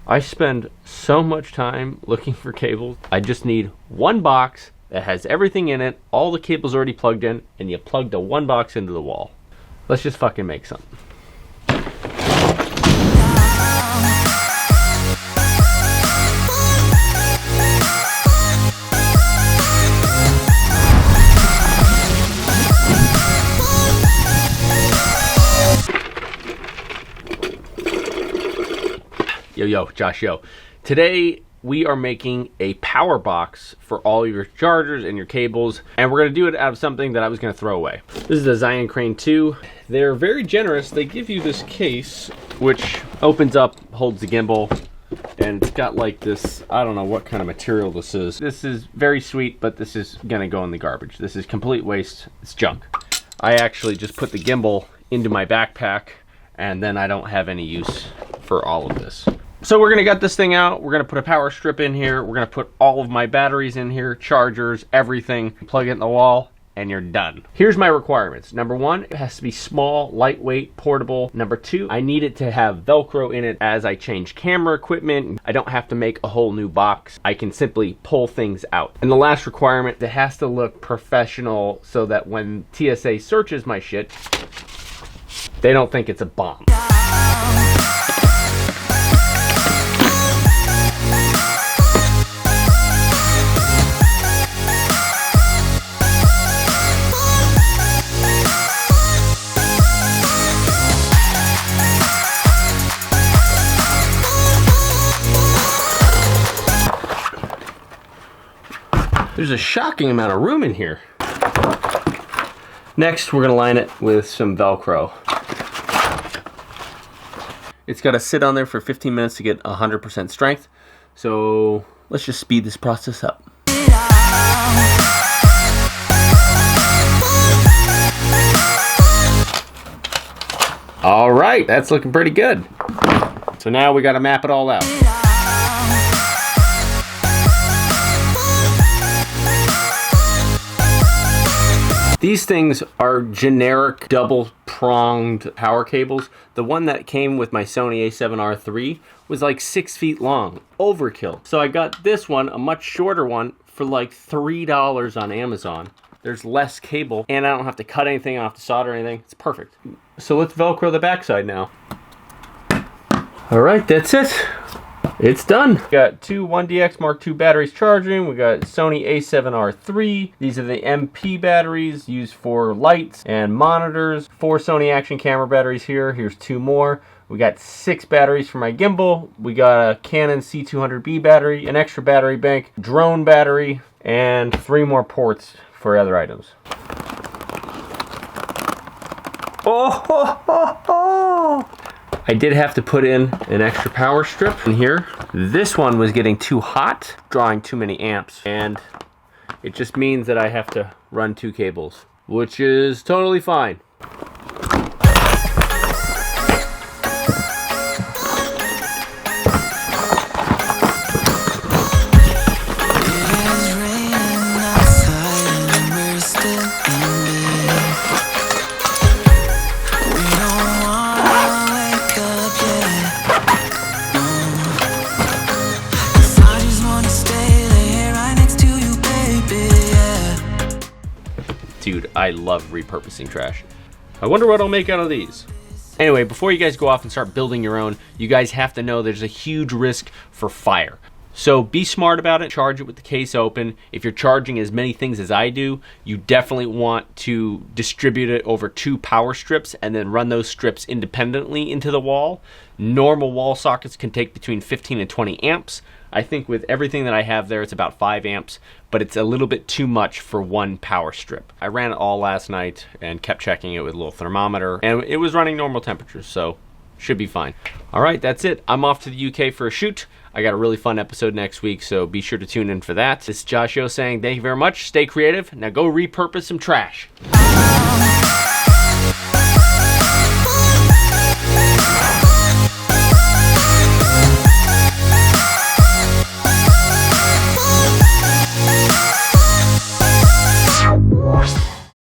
I spend so much time looking for cables. I just need one box that has everything in it, all the cables already plugged in, and you plug the one box into the wall. Let's just fucking make something. Yo, Josh, yo. Today, we are making a power box for all your chargers and your cables, and we're going to do it out of something that I was going to throw away. This is the Zhiyun Crane 2. They're very generous. They give you this case, which opens up, holds the gimbal, and it's got like this, I don't know what kind of material this is. This is very sweet, but this is going to go in the garbage. This is complete waste. It's junk. I actually just put the gimbal into my backpack, and then I don't have any use for all of this. So we're gonna gut this thing out. We're gonna put a power strip in here. We're gonna put all of my batteries in here, chargers, everything, plug it in the wall, and you're done. Here's my requirements. Number one, it has to be small, lightweight, portable. Number two, I need it to have Velcro in it as I change camera equipment. I don't have to make a whole new box. I can simply pull things out. And the last requirement, it has to look professional so that when TSA searches my shit, they don't think it's a bomb. There's a shocking amount of room in here. Next, we're gonna line it with some Velcro. It's gotta sit on there for 15 minutes to get 100% strength. So let's just speed this process up. All right, that's looking pretty good. So now we gotta map it all out. These things are generic double-pronged power cables. The one that came with my Sony a7R III was like 6 feet long. Overkill. So I got this one, a much shorter one, for like $3 on Amazon. There's less cable, and I don't have to cut anything, I don't have to solder anything. It's perfect. So let's Velcro the backside now. All right, that's it. It's done. We got two 1DX Mark II batteries charging. We got Sony a7R III. These are the MP batteries used for lights and monitors. 4 Sony action camera batteries here. Here's 2 more. We got 6 batteries for my gimbal. We got a Canon C200B battery, an extra battery bank, drone battery, and 3 more ports for other items. Oh! I did have to put in an extra power strip in here. This one was getting too hot, drawing too many amps, and it just means that I have to run 2 cables, which is totally fine. Dude, I love repurposing trash. I wonder what I'll make out of these. Anyway, before you guys go off and start building your own, you guys have to know there's a huge risk for fire. So be smart about it. Charge it with the case open. If you're charging as many things as I do, you definitely want to distribute it over 2 power strips and then run those strips independently into the wall. Normal wall sockets can take between 15 and 20 amps. I think with everything that I have there, it's about 5 amps, but it's a little bit too much for 1 power strip. I ran it all last night and kept checking it with a little thermometer, and it was running normal temperatures, so should be fine. All right, that's it. I'm off to the UK for a shoot. I got a really fun episode next week, so be sure to tune in for that. This is Josh Yo saying thank you very much. Stay creative. Now go repurpose some trash.